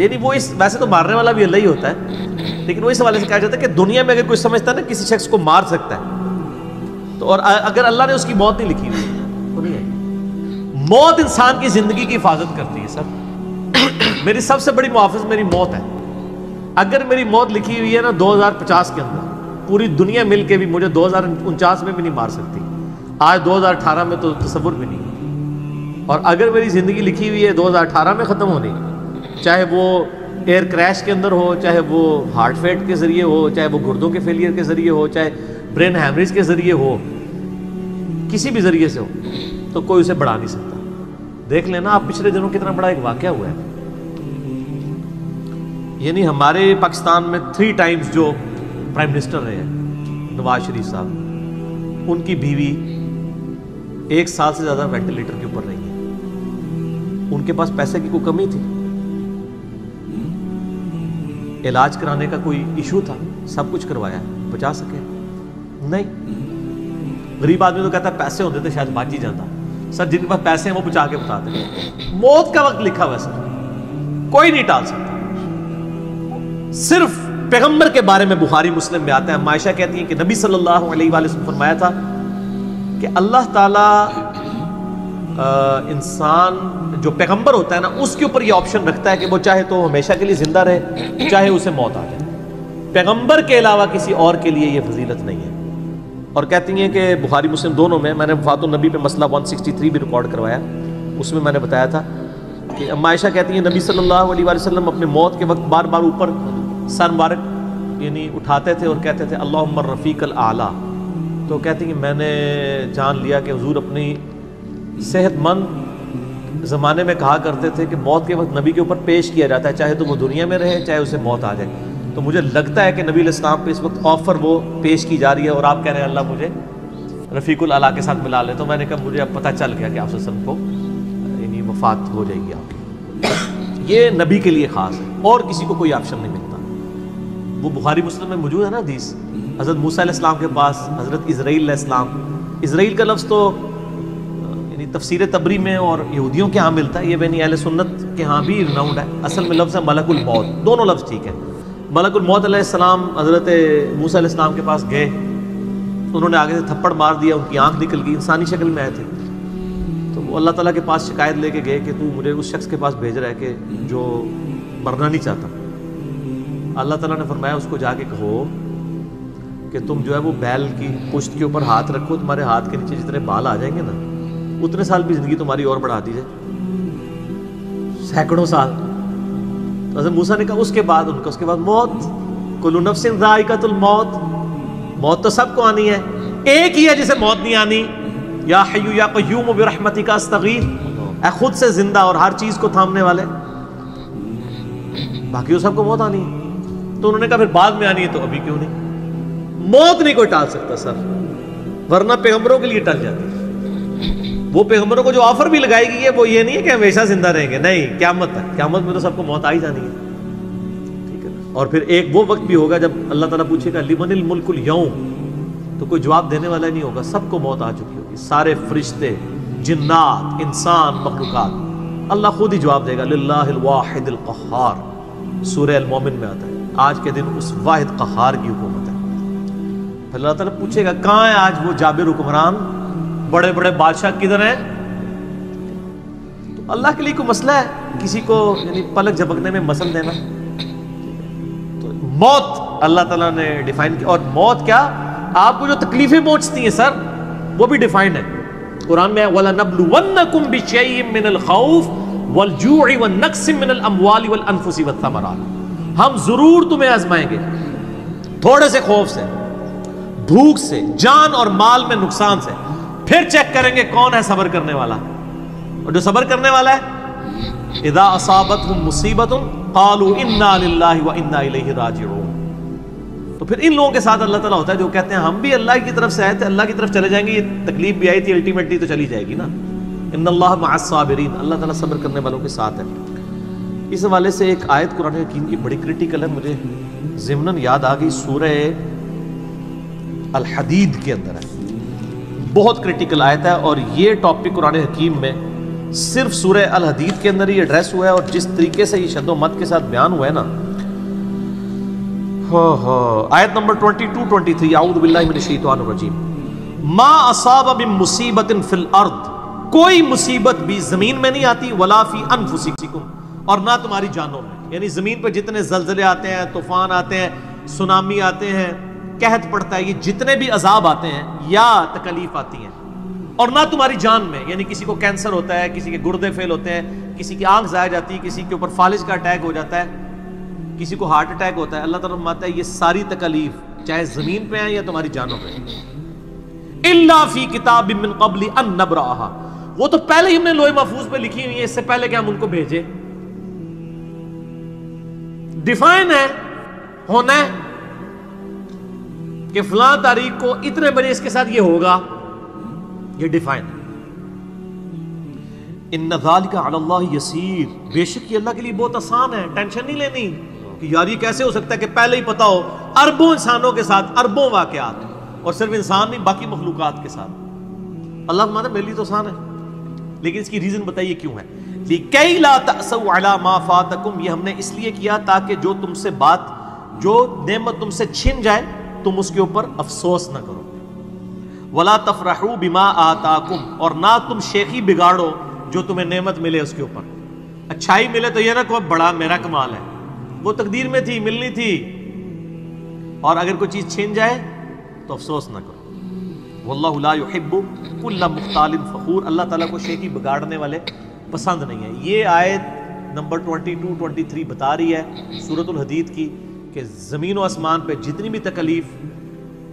یعنی وہ ویسے تو مارنے والا بھی اللہ ہی ہوتا ہے، لیکن وہ اس حوالے سے کہا جاتا ہے کہ دنیا میں اگر کوئی سمجھتا ہے نا کسی شخص کو مار سکتا ہے تو، اور اگر اللہ نے اس کی موت نہیں لکھی ہوئی تو نہیں ہے۔ موت انسان کی زندگی کی حفاظت کرتی ہے سر۔ میری سب سے بڑی محافظ میری موت ہے۔ اگر میری موت لکھی ہوئی ہے نا 2050 کے اندر، پوری دنیا مل کے بھی مجھے 2049 میں بھی نہیں مار سکتی، آج 2018 میں تو تصور بھی نہیں۔ اور اگر میری زندگی لکھی ہوئی ہے 2018 میں ختم ہونی، چاہے وہ ایئر کریش کے اندر ہو، چاہے وہ ہارٹ فیٹ کے ذریعے ہو، چاہے وہ گردوں کے فیلئر کے ذریعے ہو، چاہے برین ہیمریج کے ذریعے ہو، کسی بھی ذریعے سے ہو، تو کوئی اسے بڑھا نہیں سکتا۔ دیکھ لینا آپ پچھلے دنوں کتنا بڑا ایک واقعہ ہوا ہے، یعنی ہمارے پاکستان میں 3 ٹائمز جو پرائم منسٹر رہے ہیں نواز شریف صاحب، ان کی بیوی 1 سال سے زیادہ وینٹیلیٹر کے اوپر رہی ہے۔ ان کے پاس پیسے کی کوئی کمی تھی؟ علاج کرانے کا کوئی ایشو تھا؟ سب کچھ کروایا، بچا سکے؟ نہیں۔ غریب آدمی تو کہتا ہے پیسے ہوتے تھے شاید بچ ہی جاتا۔ سر جن کے پاس پیسے ہیں وہ بچا کے بتاتے ہیں۔ موت کا وقت لکھا ہوا ہے سر، کوئی نہیں ٹال سکتا۔ صرف پیغمبر کے بارے میں بخاری مسلم میں آتا ہے، عائشہ کہتی ہیں کہ نبی صلی اللہ علیہ وآلہ وسلم فرمایا تھا کہ اللہ تعالیٰ انسان جو پیغمبر ہوتا ہے نا اس کے اوپر یہ آپشن رکھتا ہے کہ وہ چاہے تو ہمیشہ کے لیے زندہ رہے، چاہے اسے موت آ جائے۔ پیغمبر کے علاوہ کسی اور کے لیے یہ فضیلت نہیں ہے۔ اور کہتی ہیں کہ بخاری مسلم دونوں میں نے وفات النبی پہ مسئلہ 163 بھی ریکارڈ کروایا، اس میں نے بتایا تھا کہ عائشہ کہتی ہیں نبی صلی اللہ علیہ وآلہ وسلم اپنے موت کے وقت بار بار اوپر سر مبارک یعنی اٹھاتے تھے اور کہتے تھے اللہم الرفیق الاعلیٰ۔ تو کہتی ہیں میں نے جان لیا کہ حضور اپنی صحت مند زمانے میں کہا کرتے تھے کہ موت کے وقت نبی کے اوپر پیش کیا جاتا ہے، چاہے تو وہ دنیا میں رہے چاہے اسے موت آ جائے۔ تو مجھے لگتا ہے کہ نبی علیہ السلام پہ اس وقت آفر وہ پیش کی جا رہی ہے اور آپ کہہ رہے ہیں اللہ مجھے رفیق الاعلیٰ کے ساتھ ملا لے۔ تو میں نے کہا مجھے اب پتہ چل گیا کہ آپ صلی اللہ علیہ وسلم کو یعنی وفات ہو جائے گی آپ کی۔ یہ نبی کے لیے خاص ہے اور کسی کو کوئی آپشن نہیں ملتا۔ وہ بخاری مسلم میں موجود ہے نا حدیث، حضرت موسیٰ علیہ السلام کے پاس حضرت اسرائیل علیہ السلام، اسرائیل کا لفظ تو یعنی تفسیر تبری میں اور یہودیوں کے ہاں ملتا ہے، یہ بنی اہل سنت کے ہاں بھی رناؤنڈ ہے، اصل میں لفظ ہے ملک الموت، دونوں لفظ ٹھیک ہے۔ ملک الموت علیہ السلام حضرت موسیٰ علیہ السلام کے پاس گئے، انہوں نے آگے سے تھپڑ مار دیا، ان کی آنکھ نکل گئی، انسانی شکل میں آئے تھے۔ تو وہ اللہ تعالیٰ کے پاس شکایت لے کے گئے کہ تو مجھے اس شخص کے پاس بھیج رہا ہے کہ جو مرنا نہیں چاہتا۔ اللہ تعالیٰ نے فرمایا اس کو جا کے کہو کہ تم جو ہے وہ بیل کی پشت کے اوپر ہاتھ رکھو، تمہارے ہاتھ کے نیچے جتنے بال آ جائیں گے نا اتنے سال بھی زندگی تمہاری اور بڑھا دی جائے، سینکڑوں سال۔ تو حضرت موسیٰ نے کہا اس کے بعد ان کا اس کے بعد موت، کل نفس ذائقۃ الموت، موت تو سب کو آنی ہے، ایک ہی ہے جسے موت نہیں آنی، یا حی یا قیوم برحمتک استغیث، اے خود سے زندہ اور ہر چیز کو تھامنے والے، باقی وہ سب کو موت آنی ہے۔ تو انہوں نے کہا پھر بعد میں آنی ہے تو ابھی کیوں نہیں؟ موت نہیں کوئی ٹال سکتا سر، ورنہ پیغمبروں کے لیے ٹل جاتی ہے۔ وہ پیغمبروں کو جو آفر بھی لگائی گئی ہے وہ یہ نہیں ہے کہ ہمیشہ زندہ رہیں گے، نہیں، قیامت تک، قیامت میں تو سب کو موت آ ہی جانی ہے، ٹھیک ہے۔ اور پھر ایک وہ وقت بھی ہوگا جب اللہ تعالیٰ پوچھے گا لمن الملک اليوم، تو کوئی جواب دینے والا نہیں ہوگا، سب کو موت آ چکی ہوگی، سارے فرشتے، جنات، انسان، مخلوقات، اللہ خود ہی جواب دے گا للہ الواحد القہار، سورہ المومن میں آتا ہے آج کے دن اس واحد قہار کی حکومت ہے۔ پھر اللہ تعالیٰ پوچھے گا کہاں ہے آج وہ جابر حکمران، بڑے بڑے بادشاہ کدھر ہیں؟ تو اللہ کے لیے کوئی مسئلہ ہے کسی کو یعنی پلک جھپکنے میں مسل دینا؟ تو موت اللہ تعالیٰ نے ڈیفائن کی، اور موت کیا آپ کو جو تکلیفیں پہنچتی ہیں سر وہ بھی ڈیفائنڈ ہے قرآن میں، وَلَنَبْلُوَنَّكُمْ بِشَيْءٍ مِّنَ الْخَوْفِ وَالْجُوعِ وَالنَّقْصِ مِّنَ الْأَمْوَالِ وَالْأَنفُسِ وَالثَّمَرَاتِ، ہم ضرور تمہیں آزمائیں گے تھوڑے سے خوف سے، بھوک سے، جان اور مال میں نقصان سے، پھر چیک کریں گے کون ہے صبر کرنے والا، اور جو صبر کرنے والا ہے اذا اصابتهم مصیبت قالوا انا للہ وانا الیہ راجعون، تو پھر ان لوگوں کے ساتھ اللہ تعالیٰ ہوتا ہے جو کہتے ہیں ہم بھی اللہ کی طرف سے آئے تھے، اللہ کی طرف چلے جائیں گے، یہ تکلیف بھی آئی تھی الٹیمیٹلی تو چلی جائے گی نا، ان اللہ مع الصابرین، اللہ تعالیٰ صبر کرنے والوں کے ساتھ ہے۔ اس حوالے سے ایک آیت قرآن حکیم کی بڑی کرٹیکل ہے، مجھے ضمناً یاد آ گئی، سورہ الحدید کے اندر ہے، بہت کرٹیکل آیت ہے، اور یہ ٹاپک قرآن حکیم میں صرف سورہ الحدید کے اندر ہی ایڈریس ہوا ہے، اور جس طریقے سے یہ شد و مت کے ساتھ بیان ہوا ہے نا، آیت نمبر 22-23، اعوذ باللہ من الشیطان الرجیم، ما اصاب من مصیبت فی الارض، کوئی مصیبت بھی زمین میں نہیں آتی، ولا فی انفسکم، اور نہ تمہاری جانوں میں، یعنی زمین پہ جتنے زلزلے آتے ہیں، طوفان آتے ہیں، سونامی آتے ہیں، قحط پڑتا ہے، یہ جتنے بھی عذاب آتے ہیں یا تکلیف آتی ہیں، اور نہ تمہاری جان میں، یعنی کسی کو کینسر ہوتا ہے، کسی کے گردے فیل ہوتے ہیں، کسی کی آنکھ ضائع جاتی ہے، کسی کے اوپر فالج کا اٹیک ہو جاتا ہے، کسی کو ہارٹ اٹیک ہوتا ہے، اللہ تعالیٰ فرماتا ہے یہ ساری تکلیف چاہے زمین پہ ہیں یا تمہاری جانوں پہ ہیں، الا فی کتاب من قبل ان نبرأها، وہ تو پہلے ہی ہم نے لوح محفوظ پہ لکھی ہوئی ہیں، اس سے پہلے کہ ہم ان کو بھیجے، ڈیفائن ہے، ہونا ہے کہ فلاں تاریخ کو اتنے بجے اس کے ساتھ یہ ہوگا، یہ ڈیفائن ہے۔ ان ذالک علی اللہ یسیر، بے شک یہ اللہ کے لیے بہت آسان ہے، ٹینشن نہیں لینی کہ یار یہ کیسے ہو سکتا ہے کہ پہلے ہی پتا ہو، اربوں انسانوں کے ساتھ اربوں واقعات، اور صرف انسان نہیں باقی مخلوقات کے ساتھ، اللہ فرماتا ہے میرے لیے تو آسان ہے، لیکن اس کی ریزن بتائیے کیوں ہے، لِكَيْ لَا تَأْسَوْا عَلَى مَا فَاتَكُمْ، یہ ہم نے اس لیے کیا تاکہ جو تم سے بات، جو نعمت تم سے چھن جائے تم اس کے اوپر افسوس نہ کرو، وَلَا تَفْرَحُوا بِمَا آتَاكُمْ، اور نہ تم شیخی بگاڑو جو تمہیں نعمت ملے اس کے اوپر، اچھائی ملے تو یہ نہ کہو بڑا میرا کمال ہے، وہ تقدیر میں تھی، ملنی تھی، اور اگر کوئی چیز چھن جائے تو افسوس نہ کرو، وَاللَّهُ لَا يُحِبُّ كُلَّ مُخْتَالٍ فَخُورٍ، اللہ تعالیٰ کو شیخی بگاڑنے والے پسند نہیں ہے۔ یہ آیت نمبر 22-23 بتا رہی ہے سورۃ الحدید کی کہ زمین و آسمان پہ جتنی بھی تکلیف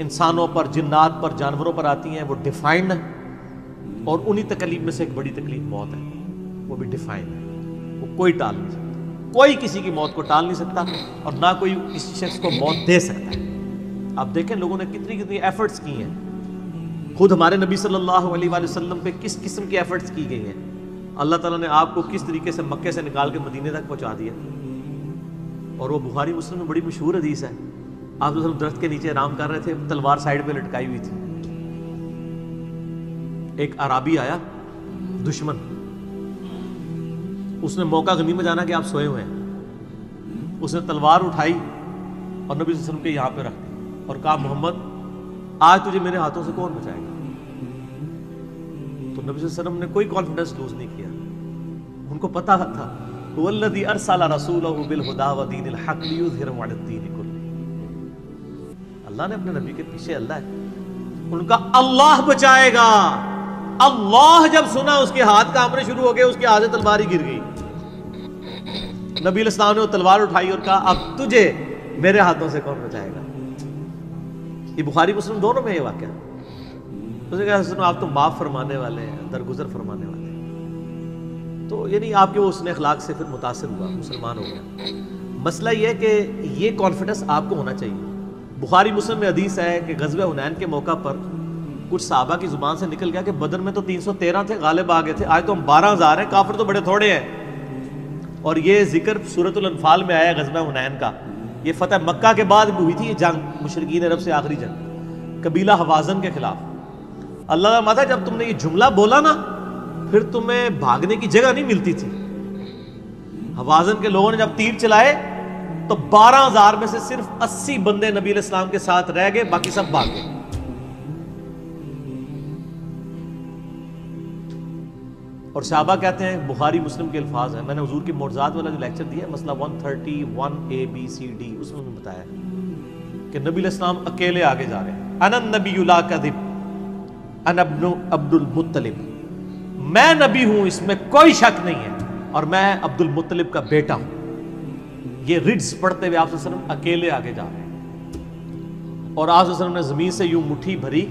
انسانوں پر، جنات پر، جانوروں پر آتی ہیں وہ ڈیفائنڈ ہے، اور انہی تکلیف میں سے ایک بڑی تکلیف موت ہے، وہ بھی ڈیفائنڈ ہے، وہ کوئی ٹال نہیں سکتا، کوئی کسی کی موت کو ٹال نہیں سکتا، اور نہ کوئی کسی شخص کو موت دے سکتا ہے۔ آپ دیکھیں لوگوں نے کتنی کتنی ایفرٹس کی ہیں، خود ہمارے نبی صلی اللہ علیہ وآلہ وسلم پہ کس قسم کی ایفرٹس کی گئی ہیں، اللہ تعالیٰ نے آپ کو کس طریقے سے مکے سے نکال کے مدینے تک پہنچا دیا، اور وہ بخاری مسلم میں بڑی مشہور حدیث ہے، آپ تو درخت کے نیچے آرام کر رہے تھے، تلوار سائیڈ پہ لٹکائی ہوئی تھی، ایک عرابی آیا دشمن، اس نے موقع غنیمت جانا کہ آپ سوئے ہوئے ہیں، اس نے تلوار اٹھائی اور نبی صلی اللہ علیہ وسلم کے یہاں پہ رکھ دی اور کہا محمد آج تجھے میرے ہاتھوں سے کون بچائے گا؟ تو نبی صلی اللہ علیہ وسلم نے کوئی کانفیڈنس لوز نہیں کیا، ان کو پتا تھا هو الذی ارسل رسولہ بالہدی ودین الحق لیظہرہ علی الدین کلہ، اللہ نے اپنے نبی کے پیچھے اللہ ہے، ان کا اللہ بچائے گا، اللہ جب سنا اس کے ہاتھ کانپنے شروع ہو گئے، اس کے ہاتھ سے تلوار ہی گر گئی، نبی علیہ السلام نے وہ تلوار اٹھائی اور کہا اب تجھے میرے ہاتھوں سے کون بچائے گا؟ یہ بخاری مسلم دونوں میں یہ واقعہ، اس نے کہا آپ تو معاف فرمانے والے ہیں، درگزر فرمانے والے ہیں، تو یعنی آپ کے وہ حسن اخلاق سے پھر متاثر ہوا، مسلمان ہو گیا۔ مسئلہ یہ ہے کہ یہ کانفیڈنس آپ کو ہونا چاہیے۔ بخاری مسلم میں حدیث ہے کہ غزوہ حنین کے موقع پر کچھ صحابہ کی زبان سے نکل گیا کہ بدر میں تو 313 تھے، غالب آ گئے تھے، آج تو ہم 12,000 ہیں، کافر تو بڑے تھوڑے ہیں، اور یہ ذکر سورۃ الانفال میں آیا غزوہ حنین کا، یہ فتح مکہ کے بعد بھی ہوئی تھی یہ جنگ، مشرکین عرب سے آخری جنگ قبیلہ حوازن کے خلاف۔ اللہ کا ماتا جب تم نے یہ جملہ بولا نا پھر تمہیں بھاگنے کی جگہ نہیں ملتی تھی، حوازن کے لوگوں نے جب تیر چلائے تو 12,000 میں سے صرف 80 بندے نبی علیہ السلام کے ساتھ رہ گئے، باقی سب بھاگ گئے۔ اور صحابہ کہتے ہیں، بخاری مسلم کے الفاظ ہیں، میں نے حضور کی معجزات والا جو لیکچر دیا ہے مسئلہ 131A-B-C-D، اس میں بتایا کہ نبی علیہ السلام اکیلے آگے جا رہے ہیں، انا النبی لا کذب انا ابن عبد المطلب، میں نبی ہوں اس میں کوئی شک نہیں ہے، اور میں عبد المطلب کا بیٹا ہوں۔ یہ رڈز پڑھتے ہوئے آپ صلی اللہ علیہ وسلم اکیلے آگے جا رہے ہیں، اور آپ صلی اللہ علیہ وسلم نے زمین سے یوں مٹھی بھری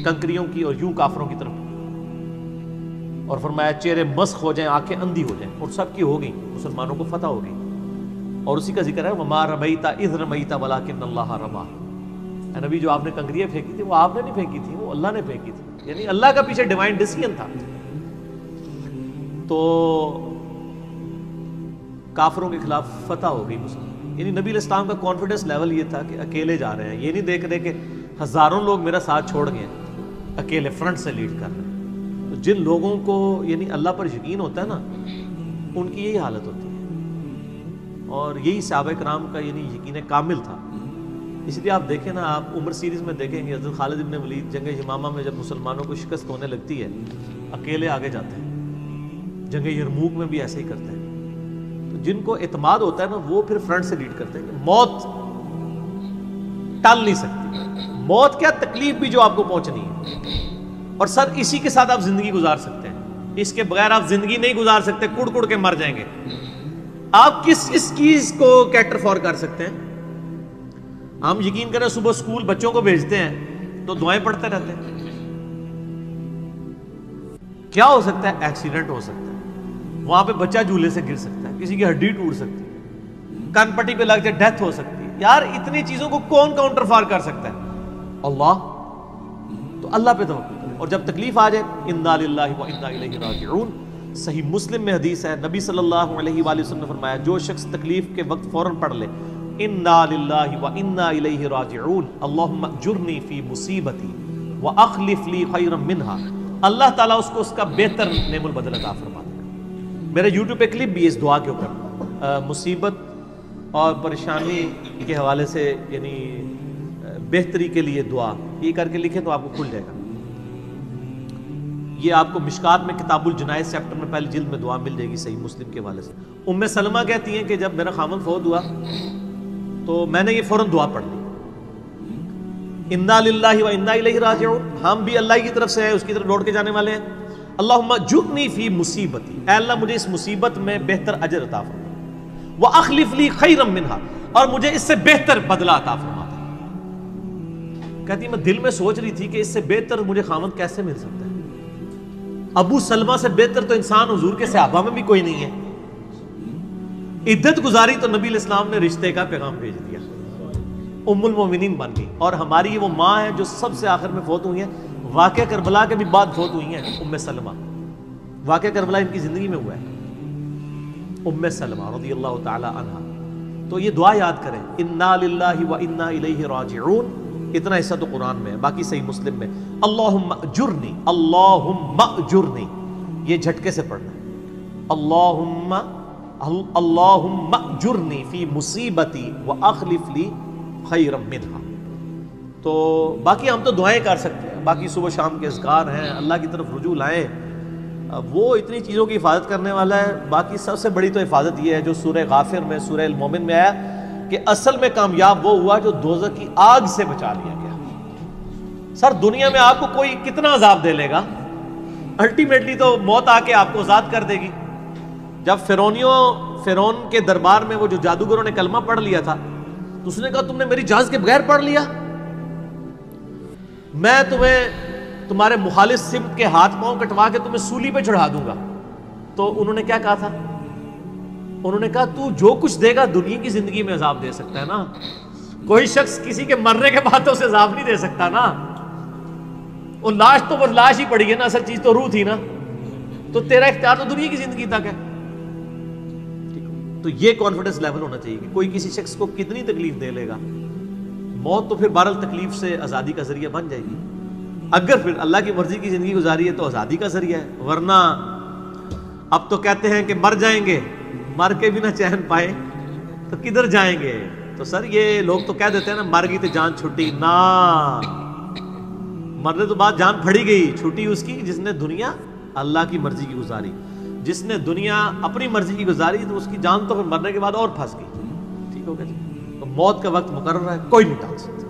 کنکریوں کی اور یوں کافروں کی طرف، اور فرمایا چہرے مسخ ہو جائیں، آنکھیں اندھی ہو جائیں، اور سب کی ہو گئی، مسلمانوں کو فتح ہو گئی، اور اسی کا ذکر ہے وَمَا رَمَيْتَ إِذْ رَمَيْتَ وَلَكِنَّ اللَّهَ رَمَى، اے نبی جو آپ نے کنکریاں پھینکی تھی وہ آپ نے نہیں پھینکی تھی، وہ اللہ نے پھینکی تھی، یعنی اللہ کا پیچھے ڈیوائن ڈیسیژن تھا۔ تو کافروں کے خلاف فتح ہو گئی مسلم، یعنی نبی علیہ السلام کا کانفیڈنس لیول یہ تھا کہ اکیلے جا رہے ہیں، یہ نہیں دیکھ رہے کہ ہزاروں لوگ میرا ساتھ چھوڑ گئے ہیں، اکیلے فرنٹ سے لیڈ کر رہے ہیں۔ تو جن لوگوں کو یعنی اللہ پر یقین ہوتا ہے نا، ان کی یہی حالت ہوتی ہے، اور یہی صحابہ کرام کا یعنی یقین کامل تھا۔ اس لیے آپ دیکھیں نا، آپ عمر سیریز میں دیکھیں گے حضرت خالد بن ولید جنگ یمامہ میں جب مسلمانوں کو شکست ہونے لگتی ہے، اکیلے آگے جاتے ہیں۔ جنگ یرموک میں بھی ایسے ہی کرتے ہیں۔ تو جن کو اعتماد ہوتا ہے نا، وہ پھر فرنٹ سے لیڈ کرتے ہیں کہ موت ٹال نہیں سکتی، موت کیا تکلیف بھی جو آپ کو پہنچنی ہے، اور سر اسی کے ساتھ آپ زندگی گزار سکتے ہیں، اس کے بغیر آپ زندگی نہیں گزار سکتے، کڑ کڑ کے مر جائیں گے۔ آپ کس چیز کو کیٹر فور کر سکتے ہیں؟ ہم یقین کریں صبح اسکول بچوں کو بھیجتے ہیں تو دعائیں پڑھتے رہتے ہیں۔ کیا ہو سکتا ہے؟ ایکسیڈنٹ ہو سکتا ہے، وہاں پہ بچہ جھولے سے گر سکتا ہے، کسی کی ہڈی ٹوٹ سکتی ہے، کان پٹی پہ لگ جائے ڈیتھ ہو سکتی ہے۔ یار اتنی چیزوں کو کون کاؤنٹر فار کر سکتا ہے؟ اللہ۔ تو اللہ پہ توکل کریں، اور جب تکلیف آ جائے انا للہ و انا الیہ راجعون۔ صحیح مسلم میں حدیث ہے، نبی صلی اللہ علیہ وآلہ وسلم نے فرمایا جو شخص تکلیف کے وقت فوراً پڑھ لے انا للہ و انا الیہ راجعون اللہم اجرنی فی مصیبتی واخلف لی خیرا منہا، اللہ تعالیٰ اس کو اس کا بہتر نعم البدل عطا فرما دے گا۔ میرے یوٹیوب پہ کلپ بھی ہے اس دعا کے اوپر، مصیبت اور پریشانی کے حوالے سے یعنی بہتری کے لیے دعا، یہ کر کے لکھیں تو آپ کو کھل جائے گا۔ یہ آپ کو مشکات میں کتاب الجنائز چیپٹر میں پہلی جلد میں دعا مل جائے گی صحیح مسلم کے حوالے سے۔ ام سلمہ کہتی ہیں کہ جب میرا خامن فوت ہوا تو میں نے یہ فوراً دعا پڑھ لی، انا للہ و انا الیہ راجعون، ہم بھی اللہ کی طرف سے ہیں، اس کی طرف لوٹ کے جانے والے ہیں۔ اللہم اجرنی فی مصیبتی، اے اللہ مجھے اس مصیبت میں بہتر اجر عطا فرما، واخلف لی خیرا منہا، اور مجھے اس سے بہتر بدلہ عطا فرما دے۔ کہتی میں دل میں سوچ رہی تھی کہ اس سے بہتر مجھے خامن کیسے مل سکتا ہے؟ ابو سلمہ سے بہتر تو انسان حضور کے صحابہ میں بھی کوئی نہیں ہے۔ عدت گزاری تو نبی علیہ السلام نے رشتے کا پیغام بھیج دیا، ام المومنین بن گئی، اور ہماری وہ ماں ہے جو سب سے آخر میں فوت ہوئی ہیں، واقعہ کربلا کے بھی بعد فوت ہوئی ہیں ام سلمہ، واقعہ کربلا ان کی زندگی میں ہوا ہے، ام سلمہ رضی اللہ تعالی عنہا۔ تو یہ دعا یاد کریں، انا للہ و انا الیہ راجعون، اتنا حصہ تو قرآن میں ہے، باقی صحیح مسلم میں اللہم اجرنی، اللہم اجرنی، یہ جھٹکے سے پڑھنا ہے، اللہم اجرنی فی مصیبتی واخلف لی خیرا منہا۔ تو باقی ہم تو دعائیں کر سکتے ہیں، باقی صبح شام کے اذکار ہیں، اللہ کی طرف رجوع لائیں، وہ اتنی چیزوں کی حفاظت کرنے والا ہے۔ باقی سب سے بڑی تو حفاظت یہ ہے جو سورہ غافر میں، سورہ المومن میں آیا کہ اصل میں کامیاب وہ ہوا جو دوزخ کی آگ سے بچا لیا گیا۔ سر دنیا میں آپ کو کوئی کتنا عذاب دے لے گا، الٹیمیٹلی تو موت آ کے آپ کو آزاد کر دے گی۔ جب فرعون کے دربار میں وہ جو جادوگروں نے کلمہ پڑھ لیا تھا تو اس نے کہا تم نے میری اجازت کے بغیر پڑھ لیا، میں تمہیں تمہارے مخالف سمت کے ہاتھ پاؤں کٹوا کے تمہیں سولی پہ چڑھا دوں گا۔ تو انہوں نے کیا کہا تھا؟ انہوں نے کہا تو جو کچھ دے گا دنیا کی زندگی میں عذاب دے سکتا ہے نا، کوئی شخص کسی کے مرنے کے بعد تو اسے عذاب نہیں دے سکتا نا، وہ لاش تو بس لاش ہی پڑی ہے نا، اصل چیز تو روح تھی نا، تو تیرا اختیار تو دنیا کی زندگی تک ہے۔ تو یہ کانفیڈنس لیول ہونا چاہیے کہ کوئی کسی شخص کو کتنی تکلیف دے لے گا، موت تو پھر بہرحال تکلیف سے آزادی کا ذریعہ بن جائے گی۔ اگر پھر اللہ کی مرضی کی زندگی گزاری ہے تو آزادی کا ذریعہ ہے، ورنہ اب تو کہتے ہیں کہ مر جائیں گے، مر کے بھی نہ چین پائے تو کدھر جائیں گے۔ تو سر یہ لوگ تو کہہ دیتے ہیں نا مر گئی تو جان چھٹی، نہ، مرنے تو بعد جان پھڑی گئی، چھٹی اس کی جس نے دنیا اللہ کی مرضی کی گزاری، جس نے دنیا اپنی مرضی کی گزاری تو اس کی جان تو پھر مرنے کے بعد اور پھنس گئی۔ ٹھیک ہو گیا جی؟ تو موت کا وقت مقرر ہے، کوئی نہیں ٹال سکتا۔